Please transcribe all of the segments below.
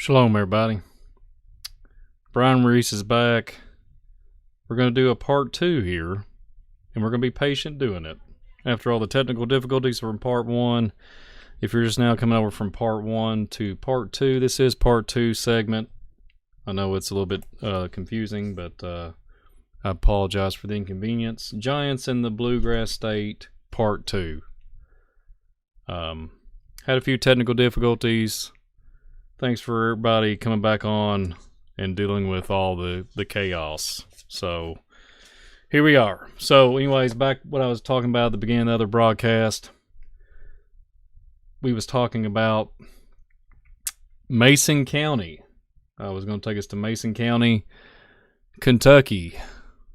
Shalom, everybody. Brian Reese is back. We're going to do a part 2 here, and we're going to be patient doing it. After all the technical difficulties from part 1, if you're just now coming over from part 1 to part 2, this is part 2 segment. I know it's a little bit confusing, but I apologize for the inconvenience. Giants in the Bluegrass State, part 2. Had a few technical difficulties. Thanks for everybody coming back on and dealing with all the chaos. So here we are. So anyways, back what I was talking about at the beginning of the other broadcast. We was talking about Mason County. I was going to take us to Mason County, Kentucky.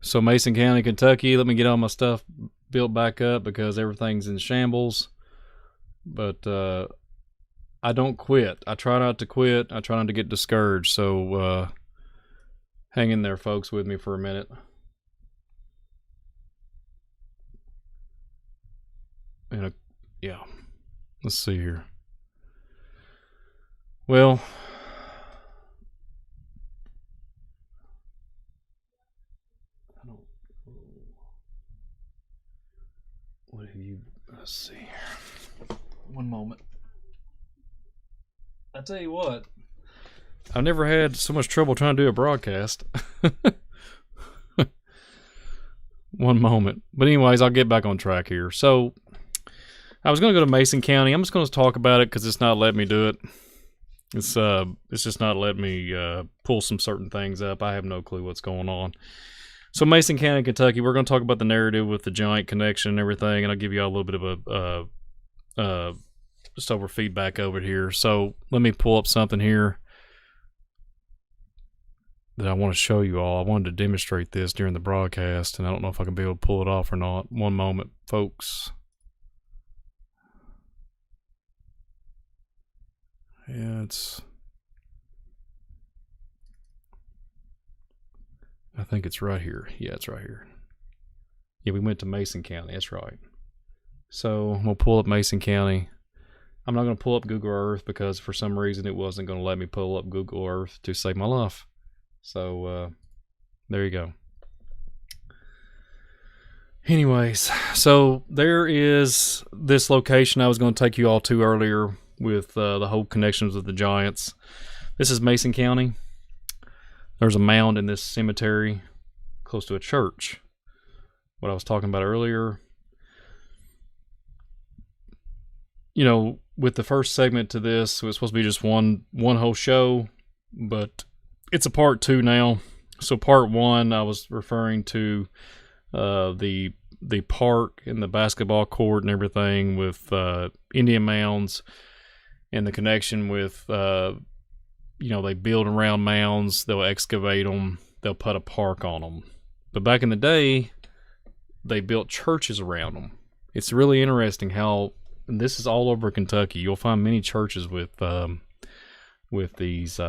So Mason County, Kentucky, let me get all my stuff built back up because everything's in shambles. But I don't quit. I try not to quit. I try not to get discouraged. So hang in there, folks, with me for a minute. And yeah, let's see here. Well, I don't. What have you? Let's see here. One moment. I tell you what, I've never had so much trouble trying to do a broadcast. One moment. But anyways, I'll get back on track here. So, I was going to go to Mason County. I'm just going to talk about it because it's not letting me do it. It's just not letting me pull some certain things up. I have no clue what's going on. So, Mason County, Kentucky, we're going to talk about the narrative with the giant connection and everything, and I'll give you all a little bit of a just over feedback over here. So let me pull up something here that I want to show you all. I wanted to demonstrate this during the broadcast, and I don't know if I can be able to pull it off or not. One moment, folks. Yeah, I think it's right here. Yeah, it's right here. Yeah, we went to Mason County. That's right. So we'll pull up Mason County. I'm not going to pull up Google Earth because for some reason it wasn't going to let me pull up Google Earth to save my life. So there you go. Anyways, so there is this location I was going to take you all to earlier with the whole connections with the giants. This is Mason County. There's a mound in this cemetery close to a church. What I was talking about earlier. You know, with the first segment to this, it was supposed to be just one whole show, but it's a part 2 now. So part 1, I was referring to the park and the basketball court and everything with Indian mounds and the connection with, they build around mounds, they'll excavate them, they'll put a park on them. But back in the day, they built churches around them. It's really interesting how. And this is all over Kentucky. You'll find many churches with these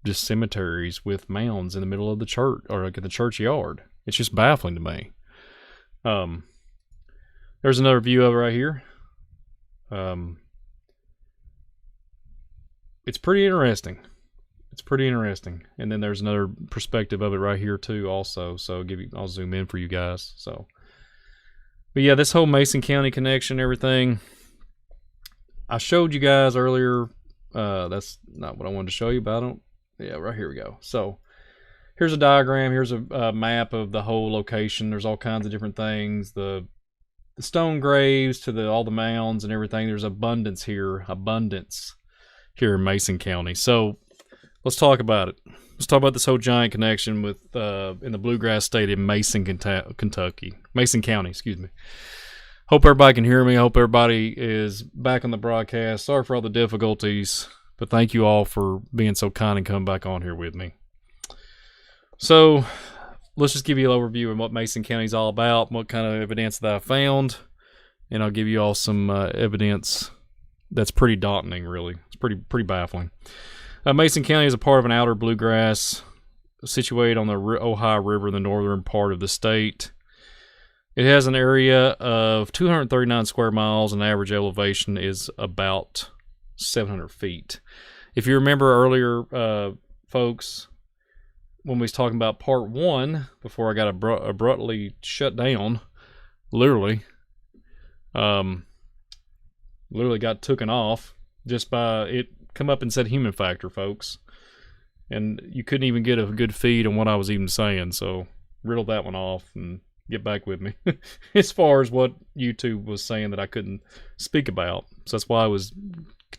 just cemeteries with mounds in the middle of the church or like in the churchyard. It's just baffling to me. There's another view of it right here. It's pretty interesting. And then there's another perspective of it right here too, also. So I'll zoom in for you guys. So. But yeah, this whole Mason County connection, everything, I showed you guys earlier. That's not what I wanted to show you, but right here we go. So here's a diagram. Here's a map of the whole location. There's all kinds of different things. The stone graves to all the mounds and everything. There's abundance here in Mason County. So let's talk about it. Let's talk about this whole giant connection with in the Bluegrass State in Mason, Kentucky. Mason County, excuse me. Hope everybody can hear me. Hope everybody is back on the broadcast. Sorry for all the difficulties, but thank you all for being so kind and coming back on here with me. So let's just give you an overview of what Mason County is all about, what kind of evidence that I found, and I'll give you all some evidence that's pretty daunting, really. It's pretty baffling. Mason County is a part of an outer bluegrass situated on the Ohio River in the northern part of the state. It has an area of 239 square miles and average elevation is about 700 feet. If you remember earlier, folks, when we was talking about part 1, before I got abruptly shut down, literally got taken off just by it come up and said human factor, folks. And you couldn't even get a good feed on what I was even saying, so riddle that one off and get back with me as far as what YouTube was saying that I couldn't speak about. So that's why I was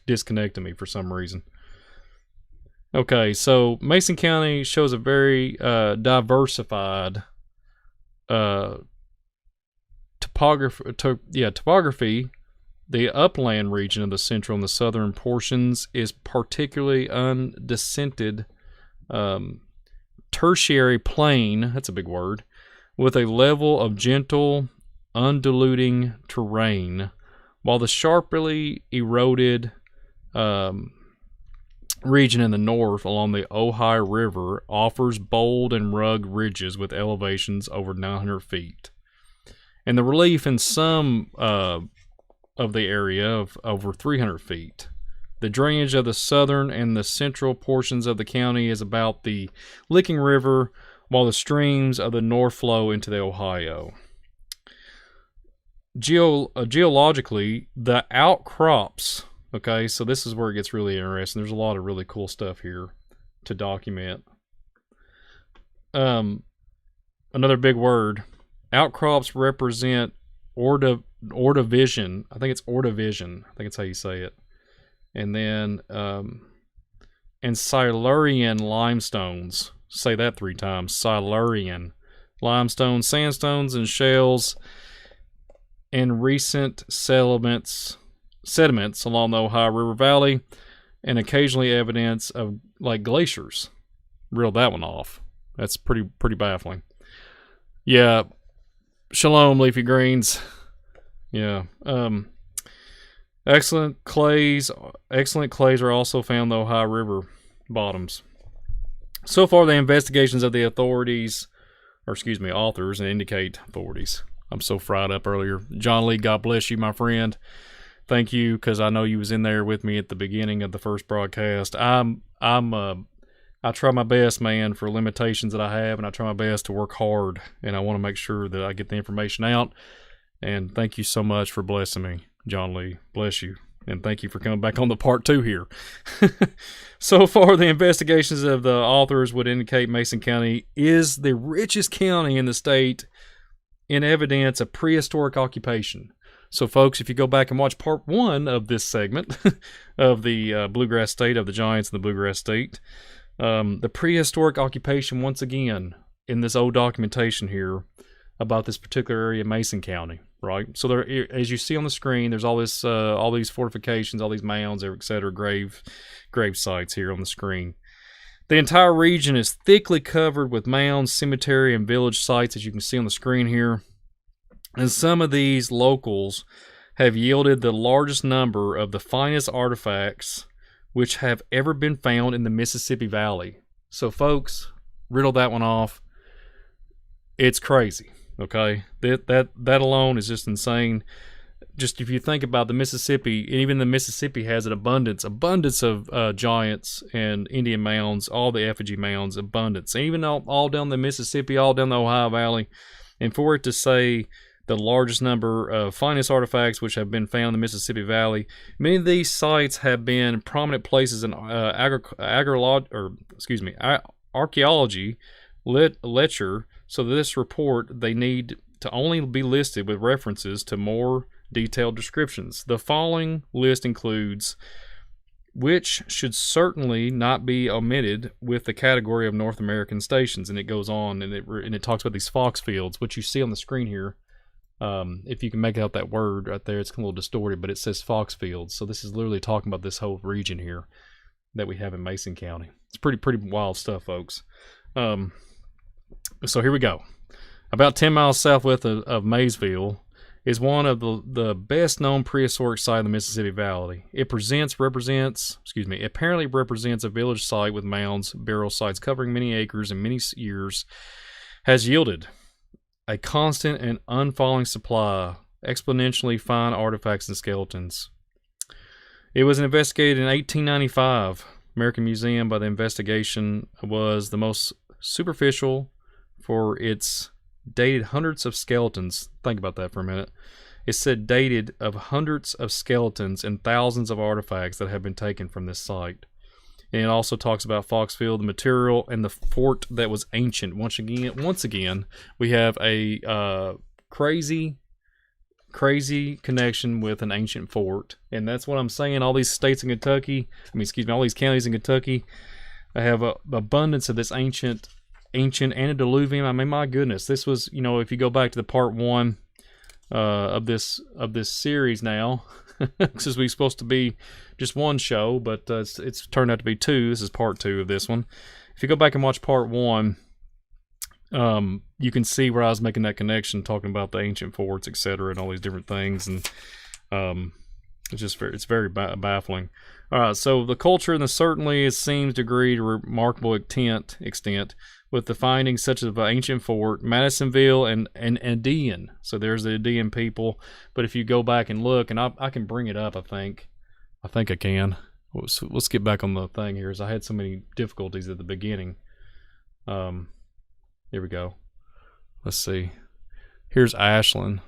disconnecting me for some reason. Okay, so Mason County shows a very diversified topography. The upland region of the central and the southern portions is particularly undescended tertiary plain, that's a big word, with a level of gentle, undulating terrain, while the sharply eroded region in the north along the Ojai River offers bold and rugged ridges with elevations over 900 feet. And the relief in some of the area of over 300 feet. The drainage of the southern and the central portions of the county is about the Licking River, while the streams of the north flow into the Ohio. Geologically, the outcrops, okay, so this is where it gets really interesting. There's a lot of really cool stuff here to document. Another big word. Outcrops represent Ordovision. I think it's Ordovision. I think it's how you say it. And then and Silurian limestones. Say that 3 times. Silurian limestone, sandstones, and shales, and recent sediments along the Ohio River Valley, and occasionally evidence of like glaciers. Reel that one off. That's pretty baffling. Yeah. Shalom, leafy greens. Yeah. Excellent clays are also found in the Ohio River bottoms. So far, the investigations of the authors indicate authorities. I'm so fried up earlier. John Lee, God bless you, my friend. Thank you, because I know you was in there with me at the beginning of the first broadcast. I try my best, man, for limitations that I have, and I try my best to work hard, and I want to make sure that I get the information out. And thank you so much for blessing me, John Lee. Bless you. And thank you for coming back on the part 2 here. So far, the investigations of the authors would indicate Mason County is the richest county in the state in evidence of prehistoric occupation. So, folks, if you go back and watch part 1 of this segment of the Bluegrass State, of the Giants in the Bluegrass State, the prehistoric occupation, once again, in this old documentation here about this particular area of Mason County, right? So there, as you see on the screen, there's all this, all these fortifications, all these mounds, etc., grave sites here on the screen. The entire region is thickly covered with mounds, cemetery, and village sites, as you can see on the screen here. And some of these locals have yielded the largest number of the finest artifacts which have ever been found in the Mississippi Valley. So, folks, riddle that one off. It's crazy, okay? That alone is just insane. Just if you think about the Mississippi, even the Mississippi has an abundance of giants and Indian mounds, all the effigy mounds, abundance. And even all down the Mississippi, all down the Ohio Valley. And for it to say the largest number of finest artifacts which have been found in the Mississippi Valley, many of these sites have been prominent places in archaeology literature. So this report, they need to only be listed with references to more detailed descriptions. The following list includes, which should certainly not be omitted with the category of North American stations. And it goes on, and it talks about these fox fields, which you see on the screen here. If you can make out that word right there, it's a little distorted, but it says fox fields. So this is literally talking about this whole region here that we have in Mason County. It's pretty wild stuff, folks. So here we go. About 10 miles southwest of Maysville is one of the best known prehistoric sites in the Mississippi Valley. It apparently represents a village site with mounds, burial sites covering many acres and many years, has yielded a constant and unfalling supply, exponentially fine artifacts and skeletons. It was investigated in 1895 American Museum by the investigation was the most superficial for its dated hundreds of skeletons. Think about that for a minute. It said dated of hundreds of skeletons and thousands of artifacts that have been taken from this site. And it also talks about Foxfield, the material, and the fort that was ancient. Once again, we have a crazy connection with an ancient fort. And that's what I'm saying. All these states in Kentucky, all these counties in Kentucky, have an abundance of this ancient antediluvian. I mean, my goodness, this was, if you go back to the part 1 of this series now, because we're supposed to be just one show, but it's turned out to be 2. This is part 2 of this one. If you go back and watch part 1, you can see where I was making that connection, talking about the ancient forts, etc., and all these different things, and it's very baffling. All right, so the culture, and certainly it seems to agree to remarkable extent with the findings such as the ancient fort, Madisonville, and Andean. So there's the Andean people. But if you go back and look, and I can bring it up, I think I can. Let's get back on the thing here, as I had so many difficulties at the beginning. Here we go. Let's see. Here's Ashland.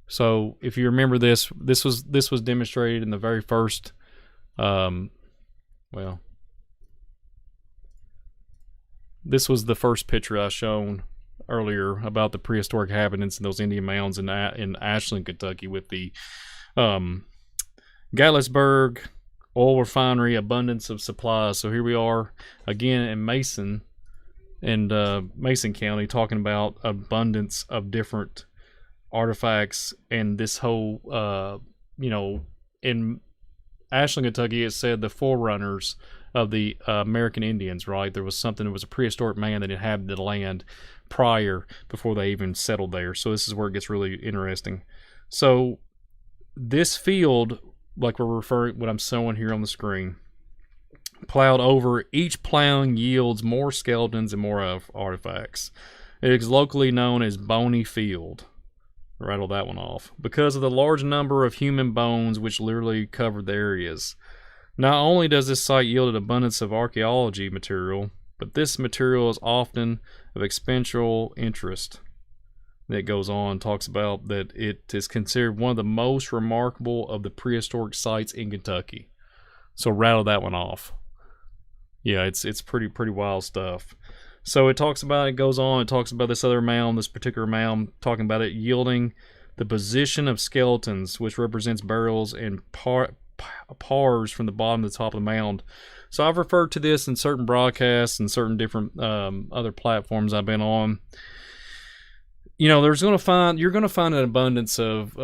So if you remember this was demonstrated in the very first, this was the first picture I shown earlier about the prehistoric inhabitants in those Indian mounds in Ashland, Kentucky, with the Gatlinburg oil refinery, abundance of supplies. So here we are again in Mason County, talking about abundance of different artifacts, and this whole in Ashland, Kentucky, it said the forerunners of the American Indians, right? There was something, it was a prehistoric man that inhabited the land before they even settled there. So this is where it gets really interesting. So this field, like what I'm showing here on the screen, plowed over, each plowing yields more skeletons and more artifacts. It is locally known as Bony Field. Rattle that one off. Because of the large number of human bones which literally covered the areas. Not only does this site yield an abundance of archaeology material, but this material is often of experiential interest. That goes on, talks about that it is considered one of the most remarkable of the prehistoric sites in Kentucky. So rattle that one off. Yeah, it's pretty wild stuff. So it talks about this other mound, this particular mound, talking about it yielding the position of skeletons, which represents burials and pars from the bottom to the top of the mound. So I've referred to this in certain broadcasts and certain different other platforms I've been on. You're going to find an abundance of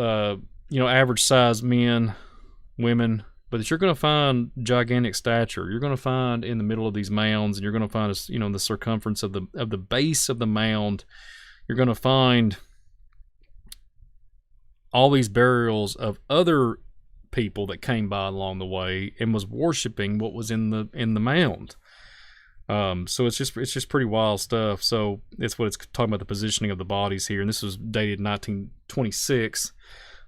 average sized men, women, but you're going to find gigantic stature. You're going to find in the middle of these mounds, and you're going to find the circumference of the base of the mound. You're going to find all these burials of other people that came by along the way and was worshiping what was in the mound. So it's just pretty wild stuff. So it's what it's talking about, the positioning of the bodies here, and this was dated 1926.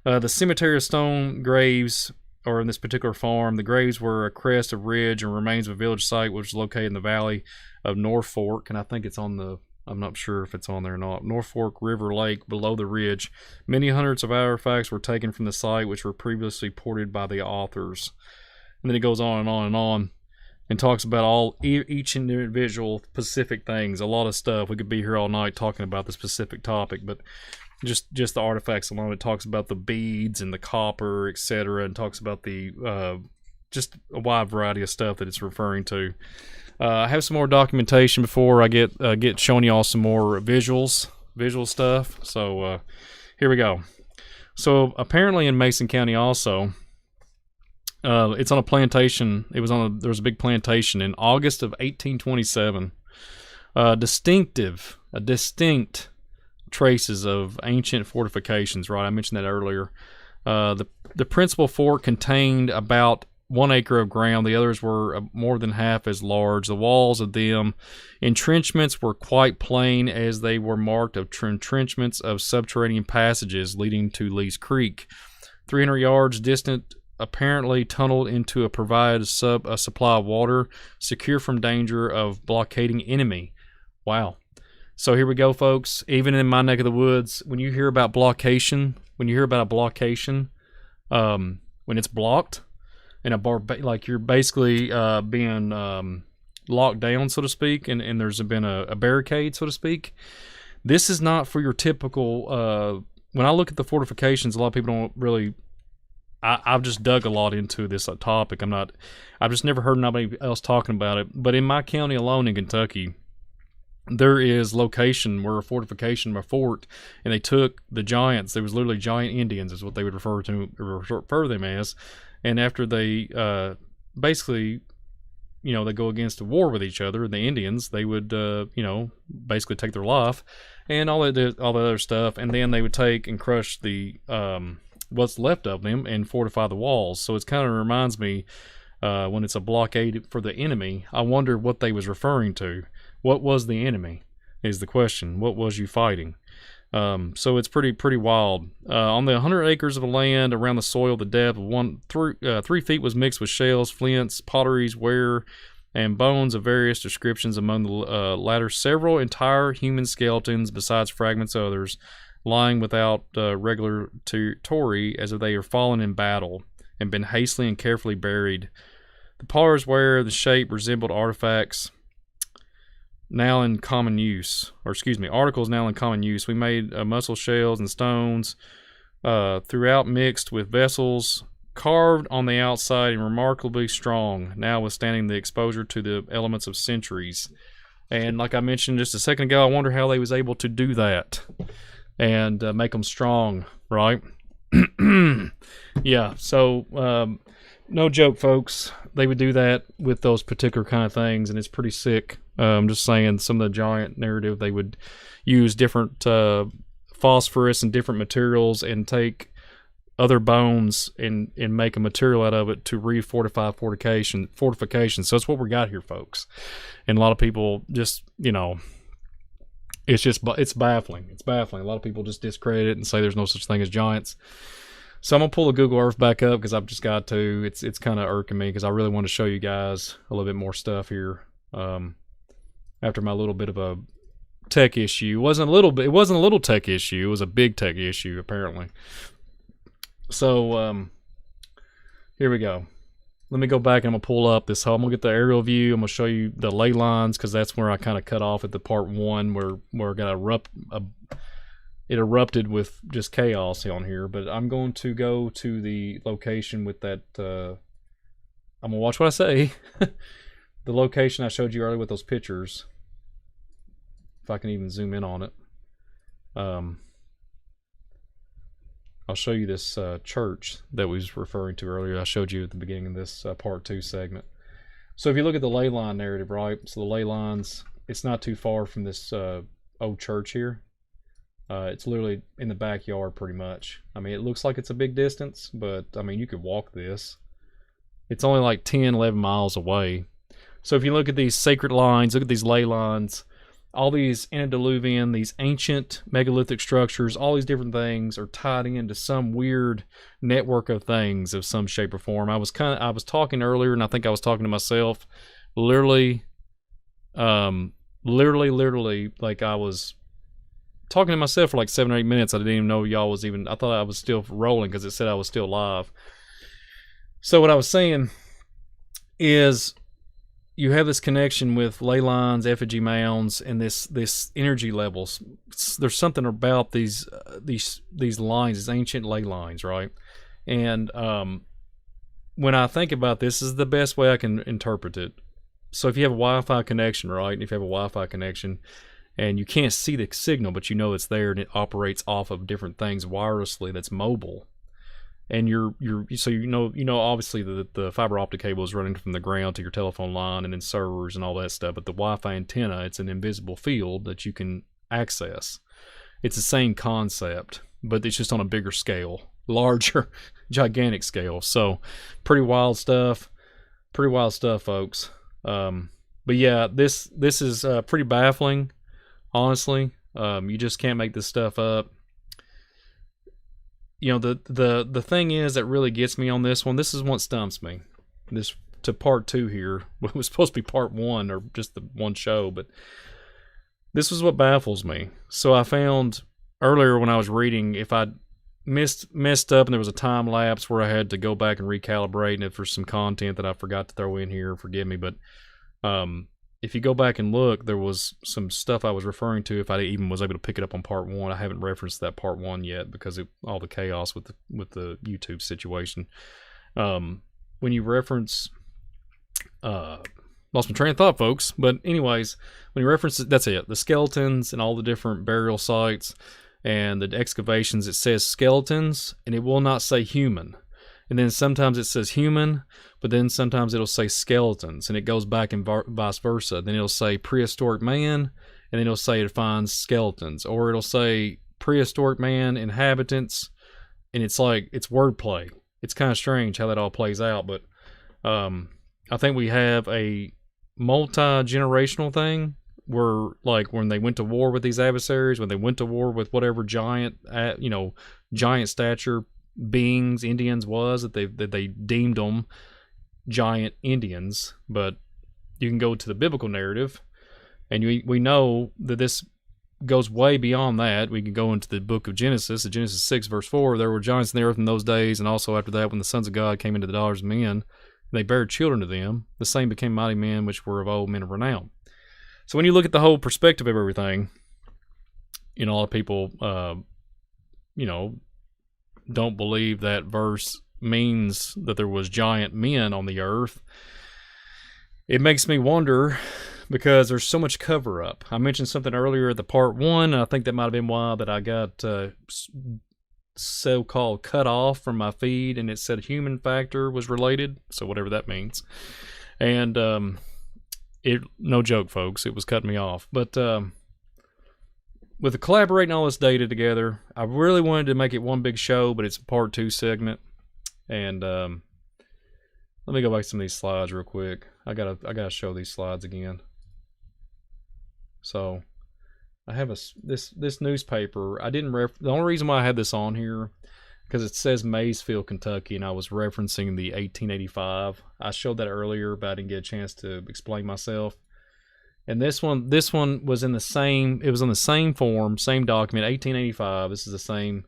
The cemetery of stone graves, or in this particular farm, the graves were a crest of ridge and remains of a village site which is located in the valley of North Fork, and I think it's I'm not sure if it's on there or not, North Fork River Lake below the ridge. Many hundreds of artifacts were taken from the site which were previously reported by the authors. And then it goes on and on and on, and talks about each individual specific things. A lot of stuff. We could be here all night talking about the specific topic, but just the artifacts alone. It talks about the beads and the copper, etc., and talks about the just a wide variety of stuff that it's referring to. I have some more documentation before I get showing you all some more visual stuff. So here we go. So apparently in Mason County also, it's on a plantation. There was a big plantation in August of 1827. Distinct traces of ancient fortifications, right? I mentioned that earlier. The principal fort contained about 1 acre of ground. The others were more than half as large. The walls of them entrenchments were quite plain, as they were marked of entrenchments of subterranean passages leading to Lee's Creek. 300 yards distant apparently tunneled into a provided a supply of water, secure from danger of blockading enemy. Wow. So here we go, folks. Even in my neck of the woods, when you hear about blockation, when it's blocked, and a bar, like you're basically being locked down, so to speak, and there's been a barricade, so to speak. This is not for your typical. When I look at the fortifications, a lot of people don't really. I've just dug a lot into this topic. I've just never heard nobody else talking about it. But in my county alone in Kentucky, there is location where a fortification, a fort, and they took the giants. There was literally giant Indians, is what they would refer them as. And after they basically, they go against a war with each other, the Indians, they would, basically take their life and all the other stuff, and then they would take and crush the what's left of them and fortify the walls. So it kind of reminds me when it's a blockade for the enemy. I wonder what they was referring to. What was the enemy is the question. What was you fighting? So it's pretty wild. On the 100 acres of land around the soil, the depth of 3 feet was mixed with shells, flints, potteries, ware, and bones of various descriptions. Among the latter, several entire human skeletons, besides fragments of others, lying without regulatory, as if they are fallen in battle and been hastily and carefully buried. The potteries, ware, the shape resembled artifacts now in common use, articles now in common use. We made mussel shells and stones throughout, mixed with vessels, carved on the outside and remarkably strong, now withstanding the exposure to the elements of centuries. And like I mentioned just a second ago, I wonder how they was able to do that and make them strong, right? Yeah, so no joke, folks. They would do that with those particular kind of things, and it's pretty sick. I'm just saying, some of the giant narrative, they would use different phosphorus and different materials and take other bones and make a material out of it to refortify fortifications. So that's what we got here, folks. And a lot of people just, it's baffling. It's baffling. A lot of people just discredit it and say there's no such thing as giants. So I'm going to pull the Google Earth back up because I've just got to. It's kind of irking me because I really want to show you guys a little bit more stuff here. After my little bit of a tech issue. It wasn't a little tech issue. It was a big tech issue, apparently. So here we go. Let me go back and I'm going to pull up this. I'm going to get the aerial view. I'm going to show you the ley lines because that's where I kind of got off at the part 1 where it got it erupted with just chaos on here. But I'm going to go to the location with that. I'm going to watch what I say. The location I showed you earlier with those pictures. If I can even zoom in on it. I'll show you this church that we was referring to earlier. I showed you at the beginning of this part 2 segment. So if you look at the ley line narrative, right? So the ley lines, it's not too far from this old church here. It's literally in the backyard pretty much. I mean, it looks like it's a big distance, but I mean, you could walk this. It's only like 10, 11 miles away. So if you look at these sacred lines, look at these ley lines, all these antediluvian, these ancient megalithic structures, all these different things are tied into some weird network of things of some shape or form. I was talking earlier, and I think I was talking to myself, literally, like I was talking to myself for like 7 or 8 minutes. I didn't even know y'all was even, I thought I was still rolling because it said I was still live. So what I was saying is, you have this connection with ley lines, effigy mounds, and this energy levels. There's something about these lines, these ancient ley lines, right? And when I think about this is the best way I can interpret it. So if you have a Wi-Fi connection, right? And if you have a Wi-Fi connection, and you can't see the signal, but you know it's there, and it operates off of different things wirelessly. That's mobile. And so obviously the fiber optic cable is running from the ground to your telephone line and then servers and all that stuff. But the Wi-Fi antenna, it's an invisible field that you can access. It's the same concept, but it's just on a bigger scale, larger, gigantic scale. So pretty wild stuff, folks. But yeah, this is pretty baffling, honestly. You just can't make this stuff up. the thing is that really gets me on this one. This is what stumps me. This to part 2 here. It was supposed to be part 1 or just the one show, but this was what baffles me. So I found earlier when I was reading, if I messed up and there was a time lapse where I had to go back and recalibrate, and if there's some content that I forgot to throw in here, forgive me, but if you go back and look, there was some stuff I was referring to. If I even was able to pick it up on part 1, I haven't referenced that part 1 yet because of all the chaos with the YouTube situation. When you reference, lost my train of thought, folks. But anyways, when you reference, that's it. The skeletons and all the different burial sites and the excavations, it says skeletons and it will not say human. And then sometimes it says human, but then sometimes it'll say skeletons, and it goes back and vice versa. Then it'll say prehistoric man, and then it'll say it finds skeletons, or it'll say prehistoric man, inhabitants, and it's like, it's wordplay. It's kind of strange how that all plays out, but I think we have a multi-generational thing where, like, when they went to war with these adversaries, when they went to war with whatever giant stature beings Indians was, that they deemed them giant Indians. But you can go to the biblical narrative, and we know that this goes way beyond that. We can go into the book of Genesis, Genesis 6 verse 4. There were giants in the earth in those days, and also after that, when the sons of God came into the daughters of men, and they bare children to them, the same became mighty men, which were of old, men of renown. So when you look at the whole perspective of everything, a lot of people don't believe that verse means that there was giant men on the earth. It makes me wonder, because there's so much cover up. I mentioned something earlier at the part 1, and I think that might have been why that I got so-called cut off from my feed, and it said human factor was related, so whatever that means. And no joke, folks, it was cutting me off. But with the collaborating all this data together, I really wanted to make it one big show, but it's a part 2 segment. And let me go back to some of these slides real quick. I gotta show these slides again. So I have this newspaper. The only reason why I had this on here, because it says Maysville, Kentucky, and I was referencing the 1885. I showed that earlier, but I didn't get a chance to explain myself. And this one was in the same, it was on the same form, same document, 1885. This is the same.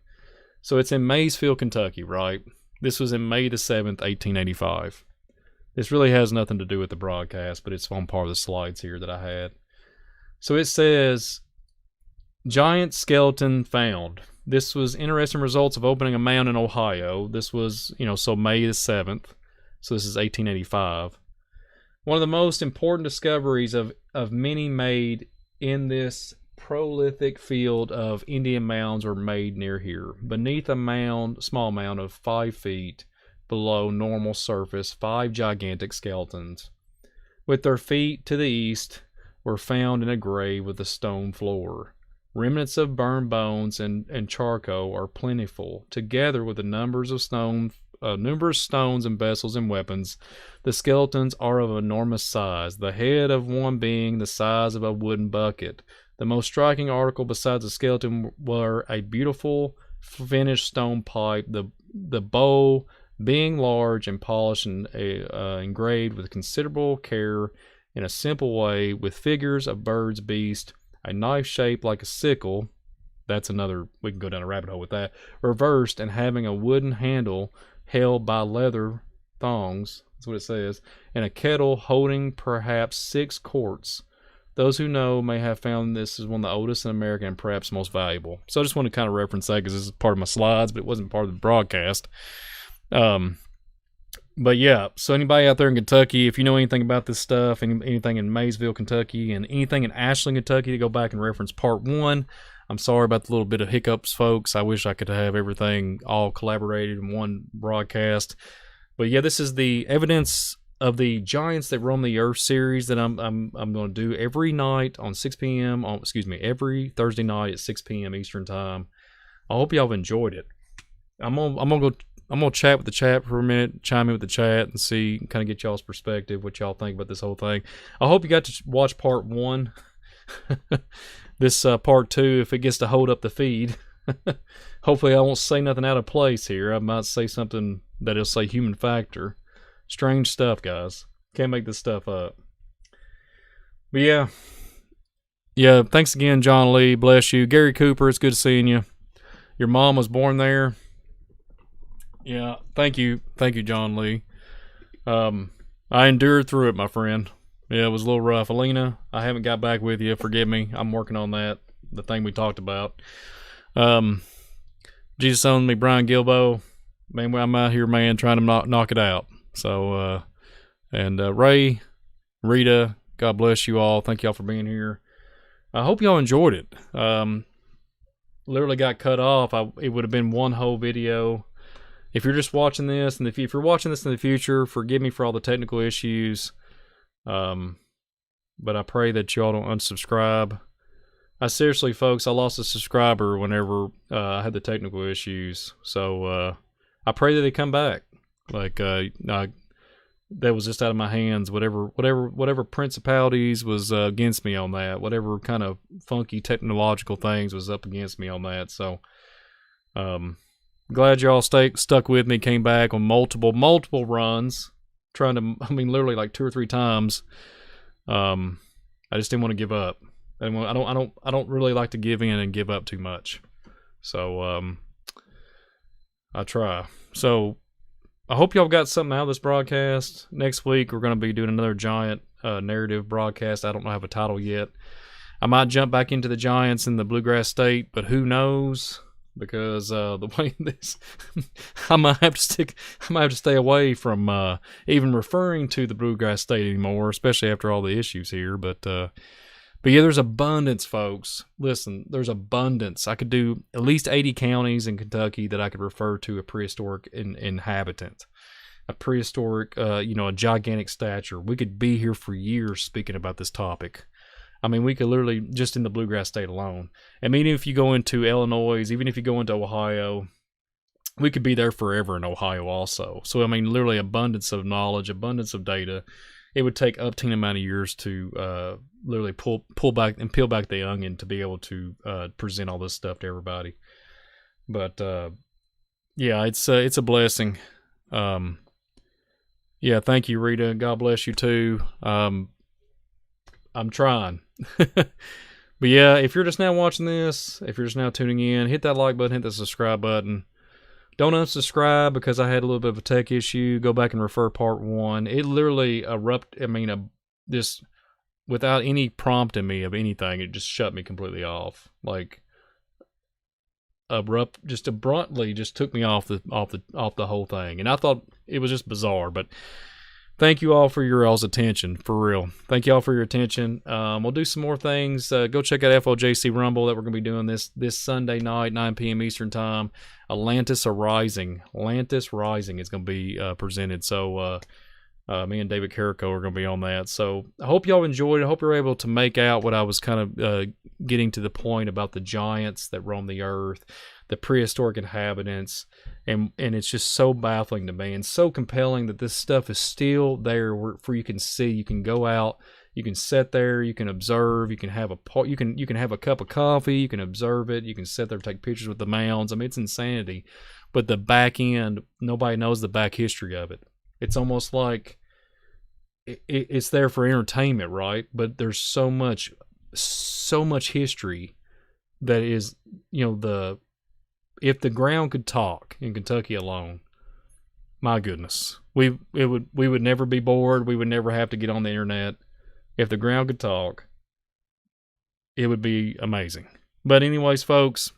So it's in Maysville, Kentucky, right? This was in May the 7th, 1885. This really has nothing to do with the broadcast, but it's on part of the slides here that I had. So it says, giant skeleton found. This was interesting results of opening a mound in Ohio. This was, so May the 7th. So this is 1885. One of the most important discoveries of many made in this prolific field of Indian mounds were made near here. Beneath a small mound of 5 feet below normal surface, 5 gigantic skeletons, with their feet to the east, were found in a grave with a stone floor. Remnants of burned bones and charcoal are plentiful, together with the numerous stones and vessels and weapons. The skeletons are of enormous size, the head of one being the size of a wooden bucket. The most striking article besides the skeleton were a beautiful finished stone pipe, the bowl being large and polished and engraved with considerable care in a simple way, with figures of birds, beasts, a knife shaped like a sickle. That's another, we can go down a rabbit hole with that. Reversed and having a wooden handle held by leather thongs, that's what it says, and a kettle holding perhaps 6 quarts. Those who know may have found this is one of the oldest in America and perhaps most valuable. So I just want to kind of reference that because this is part of my slides, but it wasn't part of the broadcast. But yeah, so anybody out there in Kentucky, if you know anything about this stuff, anything in Maysville, Kentucky, and anything in Ashland, Kentucky, to go back and reference part 1. I'm sorry about the little bit of hiccups, folks. I wish I could have everything all collaborated in one broadcast. But yeah, this is the evidence of the giants that roam the earth series that I'm going to do every night on 6 p.m. Every Thursday night at 6 p.m. Eastern time. I hope y'all have enjoyed it. I'm gonna chat with the chat for a minute, chime in with the chat, and see, kind of get y'all's perspective, what y'all think about this whole thing. I hope you got to watch part 1. This part 2, if it gets to hold up the feed, Hopefully I won't say nothing out of place here. I might say something that'll say human factor. Strange stuff, guys. Can't make this stuff up. But yeah. Yeah, thanks again, John Lee. Bless you. Gary Cooper, it's good seeing you. Your mom was born there. Yeah, thank you. Thank you, John Lee. I endured through it, my friend. Yeah, it was a little rough. Alina, I haven't got back with you. Forgive me. I'm working on that. The thing we talked about. Jesus owns me, Brian Gilbo. Man, I'm out here, man, trying to knock it out. So, Ray, Rita, God bless you all. Thank y'all for being here. I hope y'all enjoyed it. Literally got cut off. It would have been one whole video. If you're just watching this, and if you're watching this in the future, forgive me for all the technical issues. But I pray that y'all don't unsubscribe. I seriously, folks, I lost a subscriber whenever I had the technical issues. So I pray that they come back. Like that was just out of my hands. Whatever principalities was against me on that. Whatever kind of funky technological things was up against me on that. So glad y'all stuck with me. Came back on multiple runs. Literally like 2 or 3 times. I just didn't want to give up. I don't really like to give in and give up too much. So I try. So I hope y'all got something out of this broadcast. Next week we're going to be doing another giant narrative broadcast. I don't have a title yet. I might jump back into the Giants in the Bluegrass State, but who knows? Because the way this, I might have to stay away from even referring to the Bluegrass State anymore, especially after all the issues here. But yeah, there's abundance, folks. Listen, there's abundance. I could do at least 80 counties in Kentucky that I could refer to a prehistoric inhabitant, a prehistoric, a gigantic stature. We could be here for years speaking about this topic. I mean, we could literally, just in the Bluegrass State alone. I mean, even if you go into Illinois, even if you go into Ohio, we could be there forever in Ohio also. So, I mean, literally abundance of knowledge, abundance of data. It would take up to an amount of years to literally pull back and peel back the onion to be able to present all this stuff to everybody. But, yeah, it's a blessing. Yeah, thank you, Rita. God bless you, too. I'm trying. But yeah, if you're just now watching this, if you're just now tuning in, hit that like button, hit the subscribe button. Don't unsubscribe because I had a little bit of a tech issue. Go back and refer part 1. It literally this without any prompting me of anything, it just shut me completely off. Like abruptly took me off the whole thing. And I thought it was just bizarre, but thank you all for your all's attention, for real. Thank you all for your attention. We'll do some more things. Go check out FOJC Rumble that we're going to be doing this Sunday night, 9 p.m. Eastern Time. Atlantis Rising is going to be presented. So me and David Carrico are going to be on that. So I hope y'all enjoyed it. I hope you're able to make out what I was kind of getting to the point about the giants that roam the earth, the prehistoric inhabitants. And it's just so baffling to me and so compelling that this stuff is still there for you can see. You can go out, you can sit there, you can observe, you can have a cup of coffee, you can observe it, you can sit there and take pictures with the mounds. I mean, it's insanity. But the back end, nobody knows the back history of it. It's almost like it's there for entertainment, right? But there's so much history that is, if the ground could talk in Kentucky alone, my goodness, we would never be bored. We would never have to get on the internet. If the ground could talk, it would be amazing. But anyways, folks,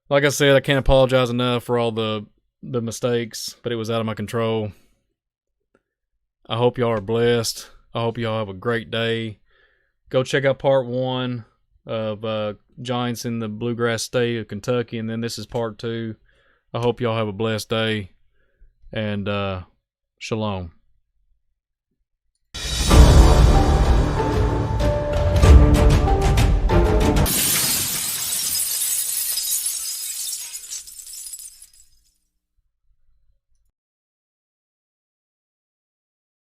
like I said, I can't apologize enough for all the mistakes, but it was out of my control. I hope y'all are blessed. I hope y'all have a great day. Go check out part 1 of Giants in the Bluegrass State of Kentucky, and then this is part 2. I hope y'all have a blessed day, and shalom.